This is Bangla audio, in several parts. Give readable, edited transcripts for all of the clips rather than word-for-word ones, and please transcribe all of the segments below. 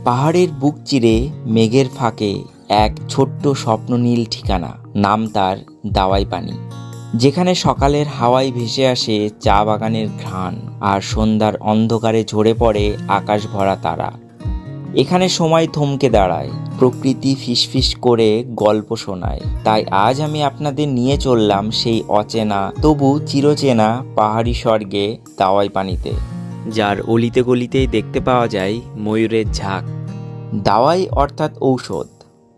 পাহাড়ের বুক চিরে মেঘের ফাঁকে এক ছোট্ট স্বপ্ননীল ঠিকানা, নাম তার দাওয়াই পানি, যেখানে সকালের হাওয়ায় ভেসে আসে চা বাগানের ঘ্রাণ আর সন্ধ্যার অন্ধকারে ঝরে পড়ে আকাশ ভরা তারা। এখানে সময় থমকে দাঁড়ায়, প্রকৃতি ফিসফিস করে গল্প শোনায়। তাই আজ আমি আপনাদের নিয়ে চললাম সেই অচেনা তবু চিরচেনা পাহাড়ি স্বর্গে দাওয়াই পানিতে, যার অলিতে গলিতেই দেখতে পাওয়া যায় ময়ূরের ঝাঁক। দাওয়াই অর্থাৎ ঔষধ,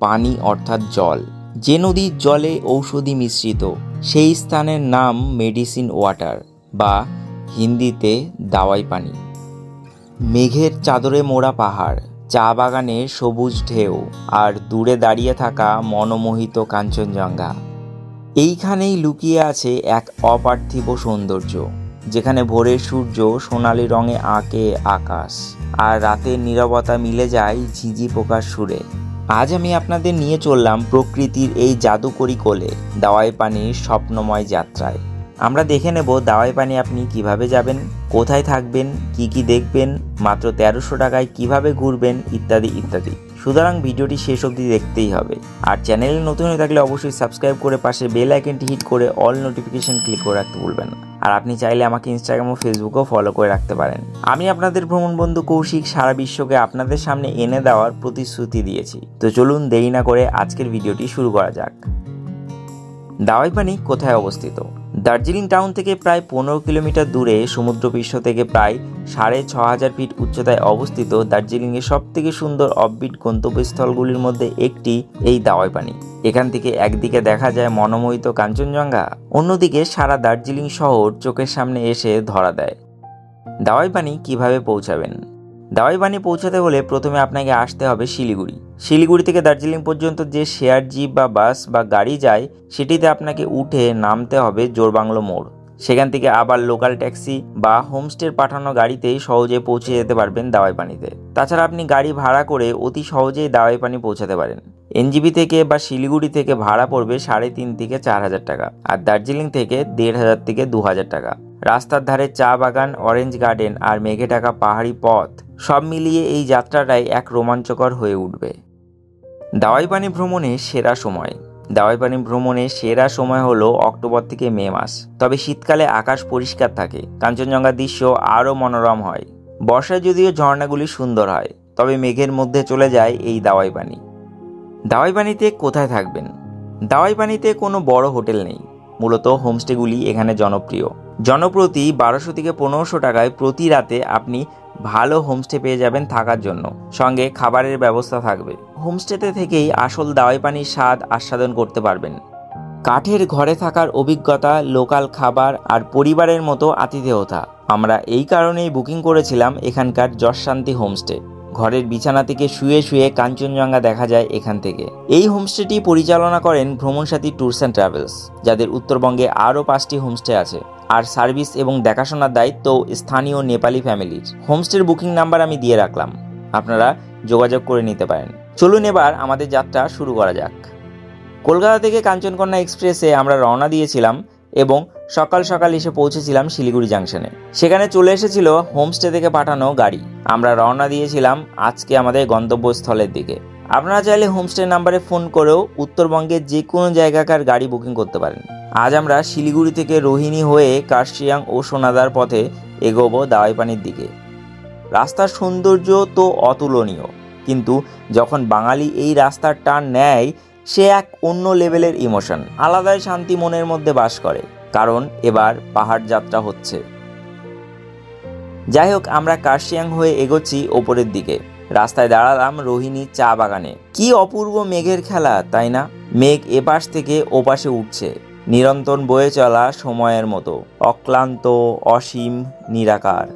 পানি অর্থাৎ জল। যে নদীর জলে ঔষধি মিশ্রিত সেই স্থানের নাম মেডিসিন ওয়াটার বা হিন্দিতে দাওয়াই পানি। মেঘের চাদরে মোড়া পাহাড়, চা বাগানের সবুজ ঢেউ আর দূরে দাঁড়িয়ে থাকা মনোমোহিত কাঞ্চনজঙ্ঘা, এইখানেই লুকিয়ে আছে এক অপার্থিব সৌন্দর্য, যেখানে ভোরের সূর্য সোনালি রঙে আঁকে আকাশ আর রাতের নীরবতা মিলে যায় ঝিঝি পোকার সুরে। আজ আমি আপনাদের নিয়ে চললাম প্রকৃতির এই জাদুকরি কোলে, দাওয়াই পানির স্বপ্নময় যাত্রায়। আমরা দেখে নেব দাওয়াই পানি আপনি কিভাবে যাবেন, কোথায় থাকবেন, কি দেখবেন, মাত্র 1300 টাকায় কিভাবে ঘুরবেন, ইত্যাদি ইত্যাদি। সুতরাং ভিডিওটি শেষ অবধি দেখতেই হবে। আর চ্যানেলে নতুন হয়ে থাকলে অবশ্যই সাবস্ক্রাইব করে পাশে বেল আইকনটি হিট করে অল নোটিফিকেশন ক্লিক করে রাখতে ভুলবেন না। আর আপনি চাইলে আমাকে ইনস্টাগ্রাম ও ফেসবুকেও ফলো করে রাখতে পারেন। আমি আপনাদের ভ্রমণ বন্ধু কৌশিক সারা বিশ্বকে আপনাদের সামনে এনে দেওয়ার প্রতিশ্রুতি দিয়েছি। তো চলুন দেরি না করে আজকের ভিডিওটি শুরু করা যাক। দাওয়াই পানি কোথায় অবস্থিত? দার্জিলিং টাউন থেকে প্রায় 15 কিলোমিটার দূরে, সমুদ্রপৃষ্ঠ থেকে প্রায় 6500 ফিট উচ্চতায় অবস্থিত দার্জিলিংয়ের সবথেকে সুন্দর অফবিট গন্তব্যস্থলগুলির মধ্যে একটি এই দাওয়াই পানি। এখান থেকে একদিকে দেখা যায় মনোমোহিত কাঞ্চনজঙ্ঘা, অন্যদিকে সারা দার্জিলিং শহর চোখের সামনে এসে ধরা দেয়। দাওয়াই পানি কিভাবে পৌঁছাবেন? দাওয়াই পানি পৌঁছাতে হলে প্রথমে আপনাকে আসতে হবে শিলিগুড়ি। শিলিগুড়ি থেকে দার্জিলিং পর্যন্ত যে শেয়ার জিপ বা বাস বা গাড়ি যায়, সেটিতে আপনাকে উঠে নামতে হবে জোরবাংলো মোড়। সেখান থেকে আবার লোকাল ট্যাক্সি বা হোমস্টের পাঠানো গাড়িতেই সহজে পৌঁছে যেতে পারবেন দাওয়াই পানিতে। তাছাড়া আপনি গাড়ি ভাড়া করে অতি সহজেই দাওয়াই পানি পৌঁছাতে পারেন। এনজিবি থেকে বা শিলিগুড়ি থেকে ভাড়া পড়বে 3,500 থেকে 4,000 টাকা, আর দার্জিলিং থেকে 1,500 থেকে 2,000 টাকা। রাস্তার ধারে চা বাগান, অরেঞ্জ গার্ডেন আর মেঘে ঢাকা পাহাড়ি পথ, সব মিলিয়ে এই যাত্রাটাই এক রোমাঞ্চকর হয়ে উঠবে। দাওয়াই পানি ভ্রমণের সেরা সময়। দাওয়াই পানি ভ্রমণের সেরা সময় হলো অক্টোবর থেকে মে মাস। তবে শীতকালে আকাশ পরিষ্কার থাকে, কাঞ্চনজঙ্ঘার দৃশ্য আরও মনোরম হয়। বর্ষায় যদিও ঝর্ণাগুলি সুন্দর হয়, তবে মেঘের মধ্যে চলে যায় এই দাওয়াই পানি। দাওয়াই পানিতে কোথায় থাকবেন? দাওয়াই পানিতে কোনো বড় হোটেল নেই, মূলত হোমস্টেগুলি এখানে জনপ্রিয়। জনপ্রতি 1200 থেকে 1500 টাকায় প্রতি রাতে আপনি ভালো হোমস্টে পেয়ে যাবেন থাকার জন্য, সঙ্গে খাবারের ব্যবস্থা থাকবে। হোমস্টেতে থেকেই আসল দাওয়াই পানির স্বাদ আস্বাদন করতে পারবেন। কাঠের ঘরে থাকার অভিজ্ঞতা, লোকাল খাবার আর পরিবারের মতো আতিথেয়তা। আমরা এই কারণেই বুকিং করেছিলাম এখানকার যশ শান্তি হোমস্টে। ঘরের বিছানা থেকে শুয়ে শুয়ে কাঞ্চনজঙ্ঘা দেখা যায় এখান থেকে। এই হোমস্টেটি পরিচালনা করেন ভ্রমণসাথী ট্যুরস অ্যান্ড ট্রাভেলস, যাদের উত্তরবঙ্গে আরও 5টি হোমস্টে আছে। আর সার্ভিস এবং দেখাশোনার দায়িত্ব স্থানীয় নেপালি ফ্যামিলির। হোমস্টের বুকিং নাম্বার আমি দিয়ে রাখলাম, আপনারা যোগাযোগ করে নিতে পারেন। চলুন এবার আমাদের যাত্রা শুরু করা যাক। কলকাতা থেকে কাঞ্চনকন্যা এক্সপ্রেসে আমরা রওনা দিয়েছিলাম এবং সকাল সকাল এসে পৌঁছেছিলাম শিলিগুড়ি জাংশনে। সেখানে চলে এসেছিল হোমস্টে থেকে পাঠানো গাড়ি। আমরা রওনা দিয়েছিলাম আজকে আমাদের গন্তব্যস্থলের দিকে। আপনারা চাইলে হোমস্টে নাম্বারে ফোন করেও উত্তরবঙ্গের যে কোনো জায়গাকার গাড়ি বুকিং করতে পারেন। আজ আমরা শিলিগুড়ি থেকে রোহিণী হয়ে কার্শিয়াং ও সোনাদার পথে এগোবো দাওয়াই পানির দিকে। রাস্তার সৌন্দর্য তো অতুলনীয়, কিন্তু যখন বাঙালি এই রাস্তার টান নেয়, সে এক অন্য লেভেলের ইমোশন, আলাদাই শান্তি মনের মধ্যে বাস করে, কারণ এবার পাহাড় যাত্রা হচ্ছে। যাই হোক, আমরা কার্শিয়াং হয়ে এগোচ্ছি ওপরের দিকে। রাস্তায় দাঁড়ালাম রোহিণী চা বাগানে। কি অপূর্ব মেঘের খেলা, তাই না? মেঘ এপাশ থেকে ওপাশে উঠছে, নিরন্তর বয়ে চলা সময়ের মতো, অক্লান্ত, অসীম, নিরাকার।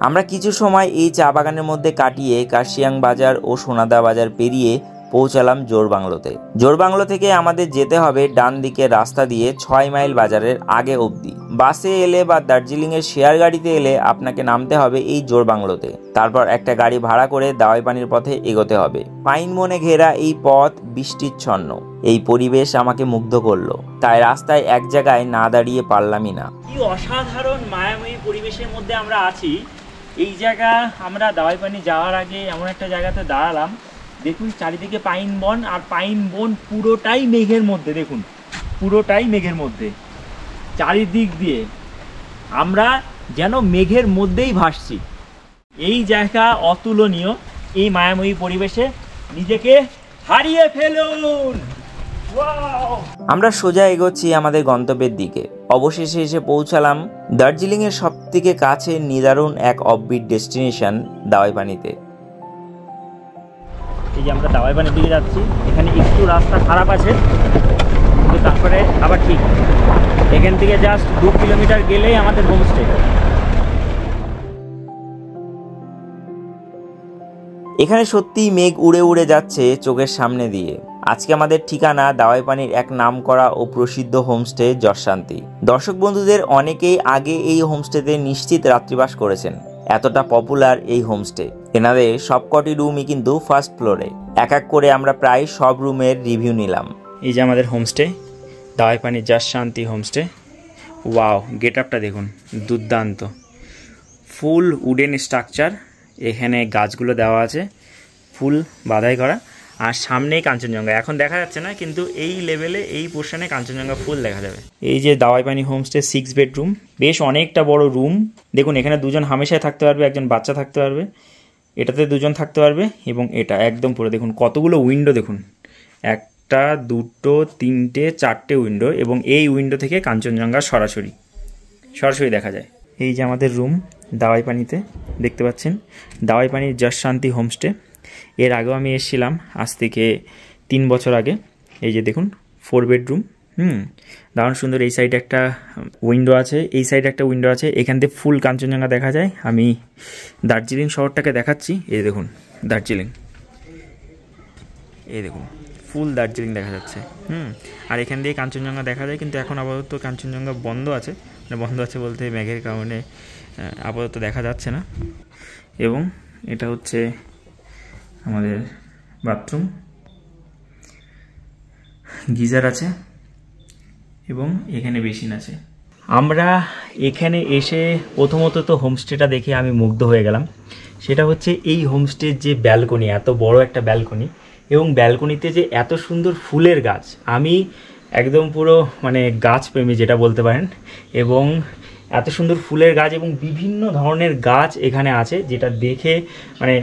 আমরা কিছু সময় এই চা বাগানের মধ্যে কাটিয়ে কার্শিয়াং বাজার ও সোনাদা বাজার পেরিয়ে পৌঁছালাম জোরবাংলোতে। জোরবাংলো থেকে আমাদের যেতে হবে ডান দিকের রাস্তা দিয়ে 6 মাইল বাজারের আগে অবধি। বাসে এলে বা দার্জিলিংয়ের শেয়ার গাড়িতে এলে আপনাকে নামতে হবে এই জোরবাংলোতে। তারপর একটা গাড়ি ভাড়া করে দাওয়াই পানির পথে এগোতে হবে। পাইন বনে ঘেরা এই পথ বৃষ্টিচ্ছন্ন, এই পরিবেশ আমাকে মুগ্ধ করলো। তাই রাস্তায় এক জায়গায় না দাঁড়িয়ে পারলামই না। কি অসাধারণ মায়াময়ী পরিবেশের মধ্যে আমরা আছি। এই জায়গা আমরা দাওয়াইপানি যাওয়ার আগে এমন একটা জায়গাতে দাঁড়ালাম, দেখুন চারিদিকে পাইন বন, আর পাইন বন পুরোটাই মেঘের মধ্যে, দেখুন পুরোটাই মেঘের মধ্যে, চারিদিক দিয়ে আমরা যেন মেঘের মধ্যেই ভাসছি। এই জায়গা অতুলনীয়। এই মায়াময়ী পরিবেশে নিজেকে হারিয়ে ফেলুন। আমরা সোজা এগোচ্ছি আমাদের গন্তব্যের দিকে। অবশেষে এসে পৌঁছালাম দার্জিলিংয়ের সবথেকে কাছে নিদারুণ এক অফবিট ডেস্টিনেশন দাওয়াইপানিতে। এই যে আমরা দাওয়াইপানির দিকে যাচ্ছি, এখানে একটু রাস্তা খারাপ আছে, কিন্তু তারপরে আবার ঠিক। এখান থেকে জাস্ট 2 কিলোমিটার গেলেই আমাদের হোমস্টে। এখানে সত্যিই মেঘ উড়ে উড়ে যাচ্ছে চোখের সামনে দিয়ে। আজকে আমাদের ঠিকানা দাওয়াইপানির এক নামকরা ও প্রসিদ্ধ হোমস্টে যশশান্তি। দর্শক বন্ধুদের অনেকেই আগে এই হোমস্টেতে নিশ্চিত রাত্রিবাস করেছেন, এতটা পপুলার এই হোমস্টে। এনাদের সবকটি রুমই কিন্তু ফার্স্ট ফ্লোরে। এক এক করে আমরা প্রায় সব রুমের রিভিউ নিলাম। এই যে আমাদের হোমস্টে, দাওয়াইপানির যশশান্তি হোমস্টে। ওয়াও, গেট আপটা দেখুন, দুর্দান্ত। ফুল উডেন স্ট্রাকচার, এখানে গাছগুলো দেওয়া আছে ফুল বাধাই করা, আর সামনেই কাঞ্চনজঙ্ঘা। এখন দেখা যাচ্ছে না, কিন্তু এই লেভেলে এই পোর্শনে কাঞ্চনজঙ্ঘা ফুল দেখা যাবে। এই যে দাওয়াইপানি হোমস্টে 6 বেডরুম, বেশ অনেকটা বড় রুম। দেখুন এখানে 2জন হামেশায় থাকতে পারবে, একজন বাচ্চা থাকতে পারবে, এটাতে 2জন থাকতে পারবে, এবং এটা একদম পুরো দেখুন কতগুলো উইন্ডো, দেখুন 1 2 3 4টে উইন্ডো, এবং এই উইন্ডো থেকে কাঞ্চনজঙ্ঘা সরাসরি দেখা যায়। এই যে আমাদের রুম দাওয়াইপানিতে দেখতে পাচ্ছেন, দাওয়াইপানির যশশান্তি হোমস্টে। এর আগেও আমি এসেছিলাম আজ থেকে 3 বছর আগে। এই যে দেখুন 4 বেডরুম, দারুণ সুন্দর। এই সাইডে একটা উইন্ডো আছে, এই সাইডে একটা উইন্ডো আছে, এখান থেকে ফুল কাঞ্চনজঙ্ঘা দেখা যায়। আমি দার্জিলিং শহরটাকে দেখাচ্ছি, এই দেখুন দার্জিলিং, এই দেখুন ফুল দার্জিলিং দেখা যাচ্ছে। আর এখান দিয়ে কাঞ্চনজঙ্ঘা দেখা যায়, কিন্তু এখন আপাতত কাঞ্চনজঙ্ঘা বন্ধ আছে, মানে বন্ধ আছে বলতে মেঘের কারণে আপাতত দেখা যাচ্ছে না। এবং এটা হচ্ছে আমাদের বাথরুম, গিজার আছে, এবং এখানে বেসিন আছে। আমরা এখানে এসে প্রথমত তো হোমস্টেটা দেখে আমি মুগ্ধ হয়ে গেলাম। সেটা হচ্ছে এই হোমস্টের যে ব্যালকনি, এত বড় একটা ব্যালকনি, এবং ব্যালকনিতে যে এত সুন্দর ফুলের গাছ। আমি একদম পুরো মানে গাছ প্রেমী যেটা বলতে পারেন, এবং এত সুন্দর ফুলের গাছ এবং বিভিন্ন ধরনের গাছ এখানে আছে, যেটা দেখে মানে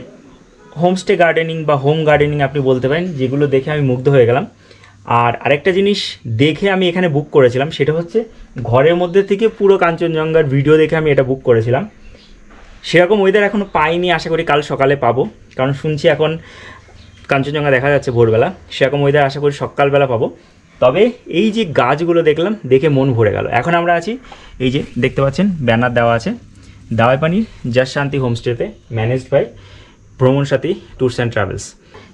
হোমস্টে গার্ডেনিং বা হোম গার্ডেনিং আপনি বলতে পারেন, যেগুলো দেখে আমি মুগ্ধ হয়ে গেলাম। আর আরেকটা জিনিস দেখে আমি এখানে বুক করেছিলাম, সেটা হচ্ছে ঘরের মধ্যে থেকে পুরো কাঞ্চনজঙ্ঘার ভিডিও দেখে আমি এটা বুক করেছিলাম। সেরকম ওয়েদার এখনও পাইনি, আশা করি কাল সকালে পাবো, কারণ শুনছি এখন কাঞ্চনজঙ্ঘা দেখা যাচ্ছে ভোরবেলা। সেরকম ওয়েদার আশা করি সকালবেলা পাবো। তবে এই যে গাছগুলো দেখলাম, দেখে মন ভরে গেল। এখন আমরা আছি, এই যে দেখতে পাচ্ছেন ব্যানার দেওয়া আছে, দাওয়াইপানির যশশান্তি হোমস্টেতে, ম্যানেজড বাই ভ্রমণ সাথী ট্যুরস অ্যান্ড ট্রাভেলস।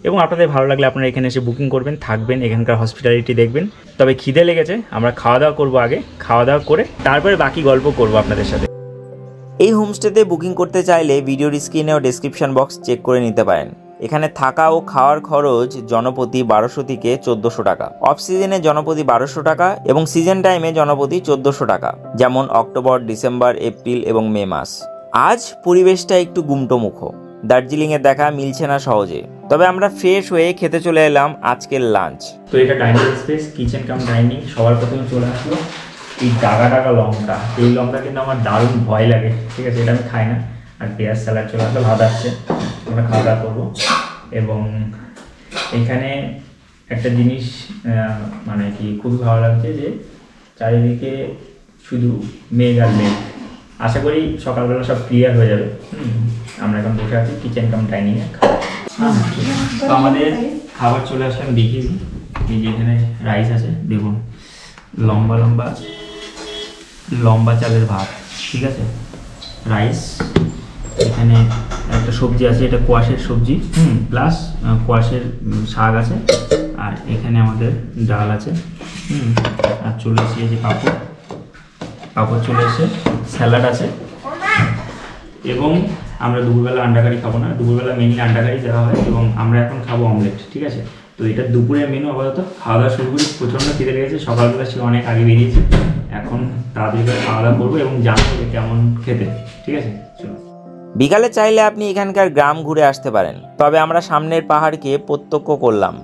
এবং আপনাদের ভালো লাগলে আপনারা এখানে এসে বুকিং করবেন, থাকবেন, এখানকার হসপিটালিটি দেখবেন। তবে খিদে লেগেছে, আমরা খাওয়া দাওয়া করবো আগে, খাওয়া দাওয়া করে তারপরে বাকি গল্প করবো আপনাদের সাথে। এই হোমস্টেতে বুকিং করতে চাইলে ভিডিওর স্ক্রিনে ও ডেসক্রিপশন বক্স চেক করে নিতে পারেন। এখানে থাকা ও খাওয়ার খরচ জনপ্রতি 1200 থেকে 1400 টাকা। অফ সিজনে জনপ্রতি 1200 টাকা এবং সিজন টাইমে জনপ্রতি 1400 টাকা, যেমন অক্টোবর, ডিসেম্বর, এপ্রিল এবং মে মাস। আজ পরিবেশটা একটু গুমটোমুখো, দার্জিলিংয়ের দেখা মিলছে না সহজে। তবে আমরা ফ্রেশ হয়ে খেতে চলে এলাম আজকের লাঞ্চ। তো এটা dining space, kitchen cum dining. সবার প্রথমে চলে আসলো এই ডাগা লঙ্কা। এই লঙ্কা কিন্তু আমার দারুণ ভয় লাগে, ঠিক আছে, এটা আমি খাই না। আর পেঁয়াজ স্যালাড চলে আসলো, ভাত আসছে, আমরা খাওয়া দাওয়া করবো। এবং এখানে একটা জিনিস মানে কি খুবই ভালো লাগছে, যে চারিদিকে শুধু মেঘ আর মেঘ। আশা করি সকালবেলা সব ক্লিয়ার হয়ে যাবে। আমরা এখন বসে আছি কিচেন কাম ডাইনিংয়ে। তো আমাদের খাবার চলে আসলে আমি দেখিয়ে দিই। এই যে এখানে রাইস আছে, দেখুন লম্বা লম্বা লম্বা চালের ভাত, ঠিক আছে, রাইস। এখানে একটা সবজি আছে, এটা কোয়াশের সবজি, প্লাস কোয়াশের শাক আছে। আর এখানে আমাদের ডাল আছে, আর চলে এসে এই যে পাঁপড় চলে এসে, স্যালাড আছে। এবং আমরা দুপুরবেলা আন্ডা কারি খাবো না, দুপুরবেলা মেনলি আন্ডা কারি দেওয়া হয়, এবং আমরা এখন খাবো অমলেট, ঠিক আছে। তো এটা দুপুরের মেনু। আপাতত খাওয়া দাওয়া শুরু করি, প্রচণ্ড খিদে লেগেছে, সকালবেলা সে অনেক আগে বেরিয়েছি, এখন তাড়াতাড়ি করে খাওয়া দাওয়া করবো এবং জানবো যে কেমন খেতে, ঠিক আছে, চলো। বিকালে চাইলে আপনি এখানকার গ্রাম ঘুরে আসতে পারেন, তবে আমরা সামনের পাহাড়কে প্রত্যক্ষ করলাম।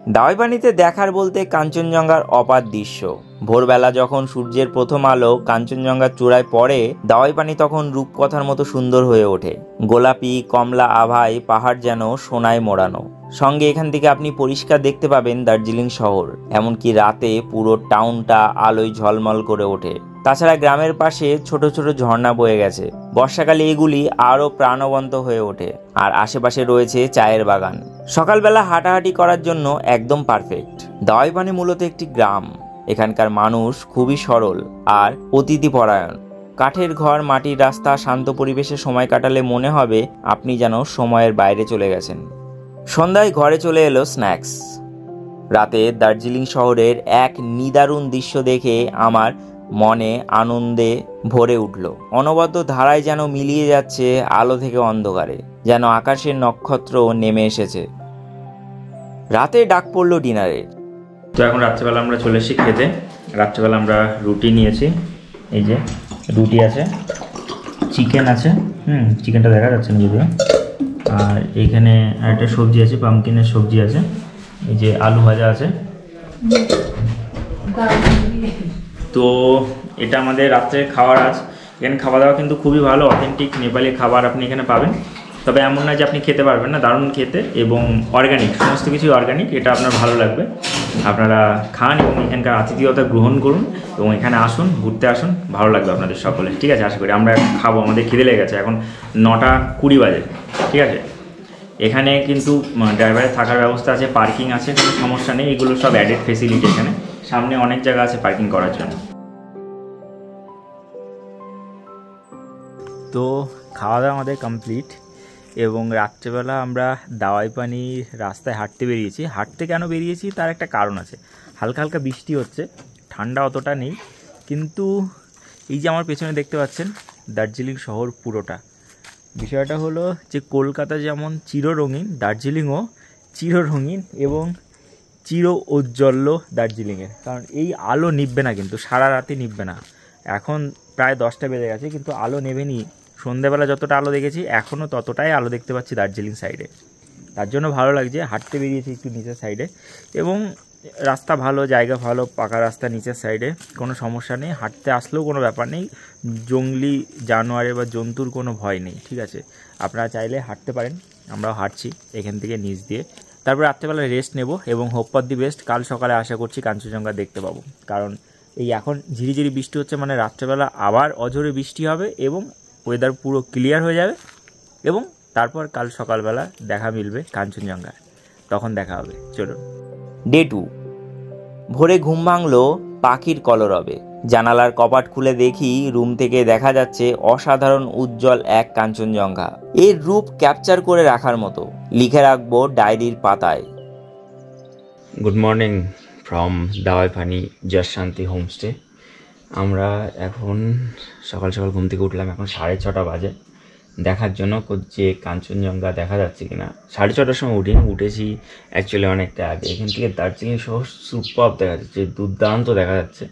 দাওয়াইপানিতে দেখার বলতে কাঞ্চনজঙ্ঘার অপার দৃশ্য। ভোরবেলা যখন সূর্যের প্রথম আলো কাঞ্চনজঙ্ঘার চূড়ায় পড়ে, দাওয়াইপানি তখন রূপকথার মতো সুন্দর হয়ে ওঠে। গোলাপি কমলা আভায় পাহাড় যেন সোনায় মোড়ানো। সঙ্গে এখান থেকে আপনি পরিষ্কার দেখতে পাবেন দার্জিলিং শহর, এমনকি রাতে পুরো টাউনটা আলোয় ঝলমল করে ওঠে। তাছাড়া গ্রামের পাশে ছোট ছোট ঝর্ণা বয়ে গেছে, বর্ষাকালে এগুলি আরও প্রাণবন্ত হয়ে ওঠে। আর আশেপাশে রয়েছে চায়ের বাগান। সকালবেলা হাঁটাহাঁটি করার জন্য একদম পারফেক্ট। দাওয়াইপানি মূলত একটি গ্রাম। এখানকার মানুষ খুবই সরল আর অতিথিপরায়ণ। কাঠের ঘর, মাটির রাস্তা, শান্ত পরিবেশে সময় কাটালে মনে হবে আপনি যেন সময়ের বাইরে চলে গেছেন। সন্ধ্যায় ঘরে চলে এলো স্ন্যাক্স। রাতে দার্জিলিং শহরের এক নিদারুণ দৃশ্য দেখে আমার মনে আনন্দে ভরে উঠল। অনবদ্য ধারায় যেন মিলিয়ে যাচ্ছে আলো থেকে অন্ধকারে, যেন আকাশের নক্ষত্র নেমে এসেছে। রাতে ডাক পড়ল ডিনারে। তো এখন রাত্রেবেলা আমরা চলে এসেছি খেতে। রাত্রেবেলা আমরা রুটি নিয়েছি, এই যে রুটি আছে, চিকেন আছে, চিকেনটা দেখা যাচ্ছে না যদিও, আর এইখানে একটা সবজি আছে, পামকিনের সবজি আছে, এই যে আলু ভাজা আছে। তো এটা আমাদের রাত্রের খাবার আজ। এখানে খাওয়া দাওয়া কিন্তু খুবই ভালো, অথেন্টিক নেপালি খাবার আপনি এখানে পাবেন। তবে এমন নয় যে আপনি খেতে পারবেন না, দারুণ খেতে এবং অর্গানিক, সমস্ত কিছুই অর্গানিক। এটা আপনার ভালো লাগবে, আপনারা খান এবং এখানকার আতিথেয়তা গ্রহণ করুন এবং এখানে আসুন, ঘুরতে আসুন, ভালো লাগবে আপনাদের সকলে। ঠিক আছে, আশা করি। আমরা খাবো, আমাদের খিদে লেগে গেছে, এখন 9:20 বাজে। ঠিক আছে, এখানে কিন্তু ড্রাইভারের থাকার ব্যবস্থা আছে, পার্কিং আছে, কোনো সমস্যা নেই। এগুলো সব অ্যাডেড ফেসিলিটি। এখানে সামনে অনেক জায়গা আছে পার্কিং করার জন্য। তো খাওয়া দাওয়া আমাদের কমপ্লিট এবং রাত্রেবেলা আমরা দাওয়াইপানি রাস্তায় হাঁটতে বেরিয়েছি। হাঁটতে কেন বেরিয়েছি তার একটা কারণ আছে। হালকা হালকা বৃষ্টি হচ্ছে, ঠান্ডা অতটা নেই, কিন্তু এই যে আমার পেছনে দেখতে পাচ্ছেন দার্জিলিং শহর পুরোটা। বিষয়টা হলো যে কলকাতা যেমন চিররঙিন, দার্জিলিংও চিররঙিন এবং চির ঔজ্জ্বল্য দার্জিলিংয়ের। কারণ এই আলো নিভবে না, কিন্তু সারা রাতে নিভবে না। এখন প্রায় 10টা বেজে গেছে, কিন্তু আলো নেভেনি। সন্ধ্যেবেলা যতটা আলো দেখেছি এখনও ততটাই আলো দেখতে পাচ্ছি দার্জিলিং সাইডে। তার জন্য ভালো লাগছে। হাঁটতে বেরিয়েছি একটু নিচের সাইডে এবং রাস্তা ভালো, জায়গা ভালো, পাকা রাস্তা নিচের সাইডে, কোনো সমস্যা নেই। হাঁটতে আসলেও কোনো ব্যাপার নেই, জঙ্গলি জানোয়ারের বা জন্তুর কোনো ভয় নেই। ঠিক আছে, আপনারা চাইলে হাঁটতে পারেন। আমরাও হাঁটছি এখান থেকে নিচ দিয়ে। তারপর রাত্রেবেলা রেস্ট নেব এবং হোপ ফর দি বেস্ট, কাল সকালে আশা করছি কাঞ্চনজঙ্ঘা দেখতে পাবো। কারণ এই এখন ঝিরিঝিরি বৃষ্টি হচ্ছে, মানে রাত্রেবেলা আবার অঝোরে বৃষ্টি হবে এবং ওয়েদার পুরো ক্লিয়ার হয়ে যাবে এবং তারপর কাল সকালবেলা দেখা মিলবে কাঞ্চনজঙ্ঘার, তখন দেখা হবে। চলুন। ডে 2। ভোরে ঘুম ভাঙলো পাখির কলরবে। জানালার কপাট খুলে দেখি রুম থেকে দেখা যাচ্ছে অসাধারণ উজ্জ্বল এক কাঞ্চনজঙ্ঘা। এর রূপ ক্যাপচার করে রাখার মতো, লিখে রাখবো ডায়েরির পাতায়। Good morning from Dawaipani just শান্তি হোমস্টে। আমরা এখন সকাল সকাল ঘুম থেকে উঠলাম, এখন 6:30 বাজে, দেখার জন্য যে কাঞ্চনজঙ্ঘা দেখা যাচ্ছে কিনা। 6:30টার সময় উঠেছি অ্যাকচুয়ালি অনেকটা আগে। এখান থেকে দার্জিলিং শহর সুপার দেখা যাচ্ছে, দুর্দান্ত দেখা যাচ্ছে।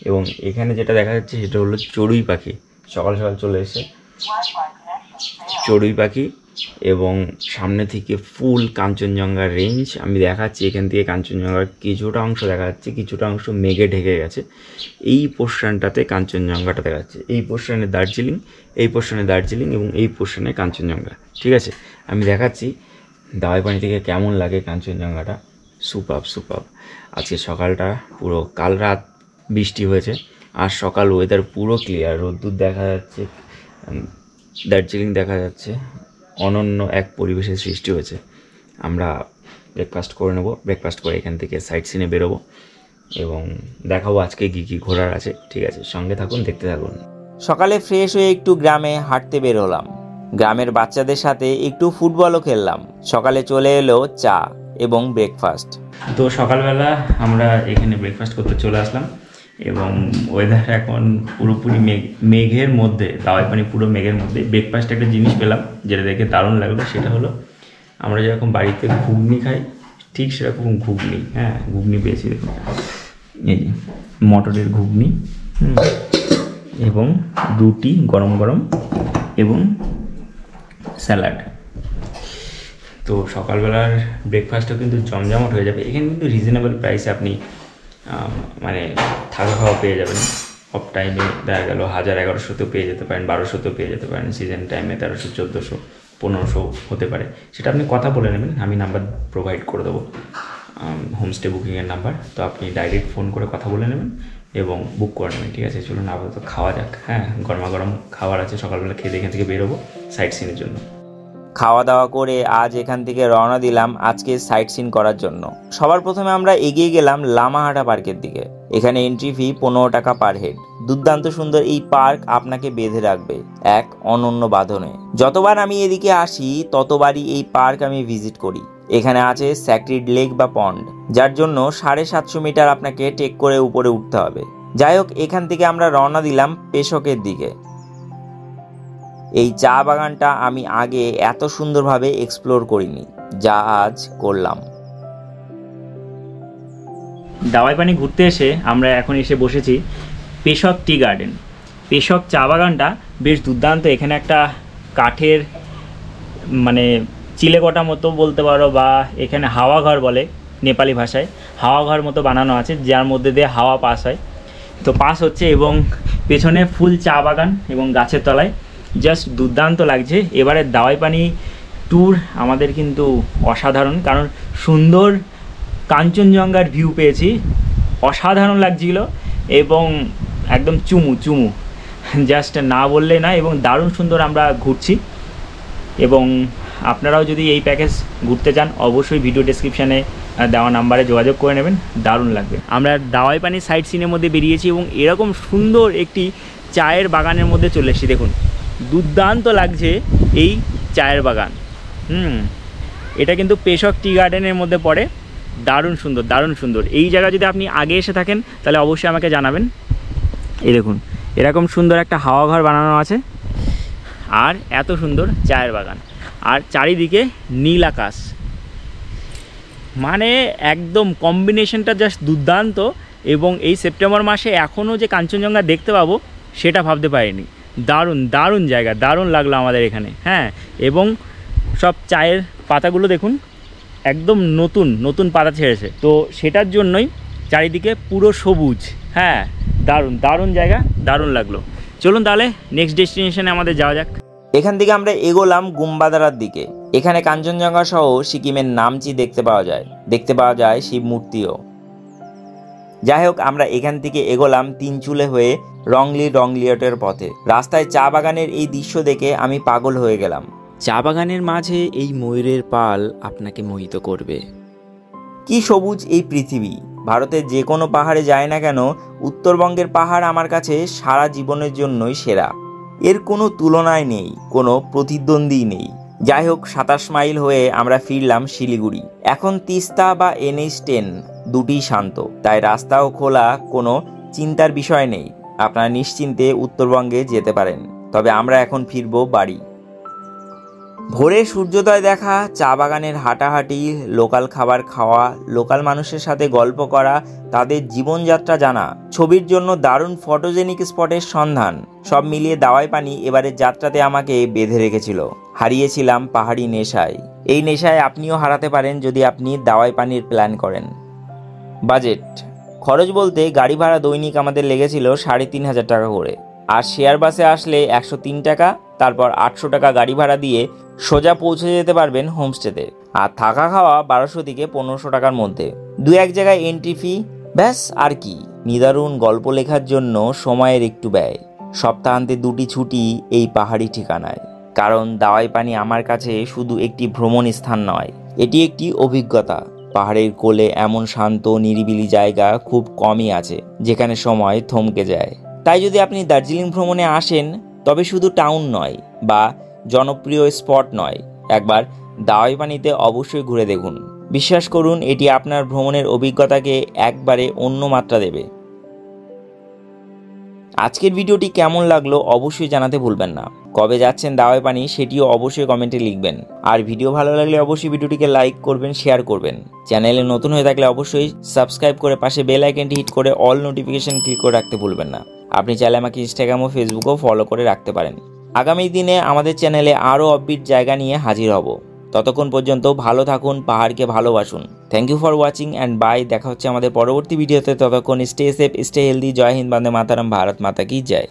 এবং এখানে যেটা দেখা যাচ্ছে সেটা হলো চড়ুই পাখি। সকাল সকাল চলে এসে চড়ুই পাখি এবং সামনে থেকে ফুল কাঞ্চনজঙ্ঘার রেঞ্জ আমি দেখাচ্ছি। এখান থেকে কাঞ্চনজঙ্ঘার কিছুটা অংশ দেখা যাচ্ছে, কিছুটা অংশ মেঘে ঢেকে গেছে। এই পোর্শনটাতে কাঞ্চনজঙ্ঘাটা দেখা যাচ্ছে। এই পোর্শনে দার্জিলিং, এই পোর্শনে দার্জিলিং এবং এই পোর্শনে কাঞ্চনজঙ্ঘা। ঠিক আছে, আমি দেখাচ্ছি দাওয়াইপানি থেকে কেমন লাগে কাঞ্চনজঙ্ঘাটা। সুপার। আজকে সকালটা পুরো, কাল রাত বৃষ্টি হয়েছে, আর সকাল ওয়েদার পুরো ক্লিয়ার, রোদ্দুর দেখা যাচ্ছে, দার্জিলিং দেখা যাচ্ছে। অনন্য এক পরিবেশের সৃষ্টি হয়েছে। আমরা ব্রেকফাস্ট করে নেব, ব্রেকফাস্ট করে এখান থেকে সাইট সিনে বেরোবো এবং দেখাবো আজকে কী ঘোরার আছে। ঠিক আছে, সঙ্গে থাকুন, দেখতে থাকুন। সকালে ফ্রেশ হয়ে একটু গ্রামে হাঁটতে বের হলাম। গ্রামের বাচ্চাদের সাথে একটু ফুটবলও খেললাম। সকালে চলে এলো চা এবং ব্রেকফাস্ট। তো সকালবেলা আমরা এখানে ব্রেকফাস্ট করতে চলে আসলাম এবং ওয়েদার এখন পুরোপুরি মেঘের মধ্যে, দাওয়াইপানি পুরো মেঘের মধ্যে। ব্রেকফাস্ট একটা জিনিস পেলাম যেটা দেখে দারুণ লাগলো, সেটা হলো আমরা যেরকম বাড়িতে ঘুগনি খাই ঠিক সেরকম ঘুগনি। হ্যাঁ, ঘুগনি পেয়েছি, দেখুন এই যে মটরের ঘুগনি এবং রুটি গরম গরম এবং স্যালাড। তো সকালবেলার ব্রেকফাস্টও কিন্তু জমজমাট হয়ে যাবে। এখানে কিন্তু রিজনেবল প্রাইসে আপনি মানে থাকা খাওয়া পেয়ে যাবেন। অফ টাইমে দেখা গেল 1000-1100তেও পেয়ে যেতে পারেন, 1200তেও পেয়ে যেতে পারেন, সিজন টাইমে 1300-1400-1500 হতে পারে। সেটা আপনি কথা বলে নেবেন, আমি নাম্বার প্রোভাইড করে দেবো, হোমস্টে বুকিংয়ের নাম্বার। তো আপনি ডাইরেক্ট ফোন করে কথা বলে নেবেন এবং বুক করে নেবেন, ঠিক আছে? চলুন আপাতত খাওয়া যাক। হ্যাঁ, গরমাগরম খাবার আছে, সকালবেলা খেয়ে এখান থেকে বেরোবো সাইট সিনের জন্য। খাওয়া দাওয়া করে আজ এখান থেকে রওনা দিলাম আজকে সাইট সিন করার জন্য। সবার প্রথমে আমরা এগিয়ে গেলাম লামাহাটা পার্কের দিকে। এখানে এন্ট্রি ফি 15 টাকা পার হেড। দুর্দান্ত সুন্দর এই পার্ক আপনাকে বেঁধে রাখবে এক অনন্য বাঁধনে। যতবার আমি এদিকে আসি ততবারই এই পার্ক আমি ভিজিট করি। এখানে আছে স্যাক্রিড লেক বা পন্ড, যার জন্য 750 মিটার আপনাকে টেক করে উপরে উঠতে হবে। যাই হোক, এখান থেকে আমরা রওনা দিলাম পেশকের দিকে। এই চা বাগানটা আমি আগে এত সুন্দরভাবে এক্সপ্লোর করিনি, যা আজ করলাম। দাওয়াই পানি ঘুরতে এসে আমরা এখন এসে বসেছি পেশক টি গার্ডেন। পেশক চা বাগানটা বেশ দুর্দান্ত। এখানে একটা কাঠের মানে চিলেকোটা মতো বলতে পারো, বা এখানে হাওয়া ঘর বলে নেপালি ভাষায়, হাওয়া ঘর মতো বানানো আছে, যার মধ্যে দিয়ে হাওয়া পাস হয়। তো পাস হচ্ছে এবং পেছনে ফুল চা বাগান এবং গাছের তলায় জাস্ট দুর্দান্ত লাগছে। এবারে দাওয়াই পানি ট্যুর আমাদের কিন্তু অসাধারণ, কারণ সুন্দর কাঞ্চনজঙ্ঘার ভিউ পেয়েছি, অসাধারণ লাগছিল এবং একদম চুমু জাস্ট না বললে না। এবং দারুণ সুন্দর আমরা ঘুরছি। এবং আপনারাও যদি এই প্যাকেজ ঘুরতে চান অবশ্যই ভিডিও ডেসক্রিপশানে দেওয়া নাম্বারে যোগাযোগ করে নেবেন, দারুণ লাগবে। আমরা দাওয়াই পানি সাইট সিনের মধ্যে বেরিয়েছি এবং এরকম সুন্দর একটি চায়ের বাগানের মধ্যে চলে এসেছি। দেখুন দুর্দান্ত লাগছে এই চায়ের বাগান। এটা কিন্তু পেশক টি গার্ডেনের মধ্যে পড়ে। দারুণ সুন্দর। এই জায়গা যদি আপনি আগে এসে থাকেন তাহলে অবশ্যই আমাকে জানাবেন। এই দেখুন এরকম সুন্দর একটা হাওয়া ঘর বানানো আছে আর এত সুন্দর চায়ের বাগান আর চারিদিকে নীল আকাশ, মানে একদম কম্বিনেশনটা জাস্ট দুর্দান্ত। এবং এই সেপ্টেম্বর মাসে এখনও যে কাঞ্চনজঙ্ঘা দেখতে পাবো সেটা ভাবতে পারিনি। দারুণ জায়গা, দারুণ লাগলো আমাদের এখানে। হ্যাঁ, এবং সব চায়ের পাতাগুলো দেখুন একদম নতুন পাতা ছেড়েছে, তো সেটার জন্যই চারিদিকে পুরো সবুজ। হ্যাঁ, দারুণ জায়গা, দারুণ লাগলো। চলুন তাহলে নেক্সট ডেস্টিনেশনে আমাদের যাওয়া যাক। এখান থেকে আমরা এগোলাম গুম্বাদারার দিকে। এখানে কাঞ্চনজঙ্ঘা সহ সিকিমের নামচি দেখতে পাওয়া যায় শিব মূর্তিও। যাই হোক, আমরা এখান থেকে এগোলাম তিনচুলে হয়ে রংলিয়টের পথে। রাস্তায় চা বাগানের এই দৃশ্য দেখে আমি পাগল হয়ে গেলাম। চা বাগানের মাঝে এই ময়ূরের পাল আপনাকে মোহিত করবে। কি সবুজ এই পৃথিবী! ভারতের যে কোনো পাহাড়ে যায় না কেন, উত্তরবঙ্গের পাহাড় আমার কাছে সারা জীবনের জন্যই সেরা। এর কোনো তুলনায় নেই, কোনো প্রতিদ্বন্দ্বী নেই। যাই হোক, 27 মাইল হয়ে আমরা ফিরলাম শিলিগুড়ি। এখন তিস্তা বা NH10 দুটিই শান্ত, তাই রাস্তাও খোলা, কোনো চিন্তার বিষয় নেই। আপনারা নিশ্চিন্তে উত্তরবঙ্গে যেতে পারেন। তবে আমরা এখন ফিরবো বাড়ি। ভোরে সূর্যোদয় দেখা, চা বাগানের হাঁটাহাঁটি, লোকাল খাবার খাওয়া, লোকাল মানুষের সাথে গল্প করা, তাদের জীবনযাত্রা জানা, ছবির জন্য দারুণ ফটোজেনিক স্পটের সন্ধান, সব মিলিয়ে দাওয়াই পানি এবারের যাত্রাতে আমাকে বেঁধে রেখেছিল। হারিয়েছিলাম পাহাড়ি নেশায়। এই নেশায় আপনিও হারাতে পারেন যদি আপনি দাওয়াই পানির প্ল্যান করেন। বাজেট খরচ বলতে গাড়ি ভাড়া দৈনিক আমাদের লেগেছিল 3500 টাকা করে, আর শেয়ার বাসে আসলে 103 টাকা, তারপর 800 টাকা গাড়ি ভাড়া দিয়ে সোজা পৌঁছে যেতে পারবেন হোমস্টেতে। আর থাকা খাওয়া 1200 থেকে 1500 টাকার মধ্যে। দু এক জায়গায় এন্ট্রি ফি, ব্যাস আর কি। নিদারুণ গল্প লেখার জন্য সময়ের একটু ব্যয়। সপ্তাহান্তে 2টি ছুটি এই পাহাড়ি ঠিকানায়। কারণ দাওয়াই পানি আমার কাছে শুধু একটি ভ্রমণ স্থান নয়, এটি একটি অভিজ্ঞতা। পাহাড়ের কোলে এমন শান্ত নিরিবিলি জায়গা খুব কমই আছে যেখানে সময় থমকে যায়। তাই যদি আপনি দার্জিলিং ভ্রমণে আসেন, তবে শুধু টাউন নয় বা জনপ্রিয় স্পট নয়, একবার দাওয়াই পানিতে অবশ্যই ঘুরে দেখুন। বিশ্বাস করুন, এটি আপনার ভ্রমণের অভিজ্ঞতাকে একবারে অন্য মাত্রা দেবে। আজকের ভিডিওটি কেমন লাগলো অবশ্যই জানাতে ভুলবেন না। কবে যাচ্ছেন দাওয়াই পানি সেটিও অবশ্যই কমেন্টে লিখবেন। আর ভিডিও ভালো লাগলে অবশ্যই ভিডিওটিকে লাইক করবেন, শেয়ার করবেন। চ্যানেলে নতুন হয়ে থাকলে অবশ্যই সাবস্ক্রাইব করে পাশে বেল আইকনটি হিট করে অল নোটিফিকেশন ক্লিক করে রাখতে ভুলবেন না। আপনি চাইলে আমাকে ইনস্টাগ্রাম ও ফেসবুকেও ফলো করে রাখতে পারেন। আগামী দিনে আমাদের চ্যানেলে আরও অফবিট জায়গা নিয়ে হাজির হব। ততক্ষণ পর্যন্ত ভালো থাকুন, পাহাড়কে ভালোবাসুন। Thank you for watching and bye. দেখা হচ্ছে আমাদের পরবর্তী ভিডিওতে। ততক্ষণ স্টে সেফ, স্টে হেলদি। জয় হিন্দ, বন্দে মাতারাম, ভারত মাতা কি জয়।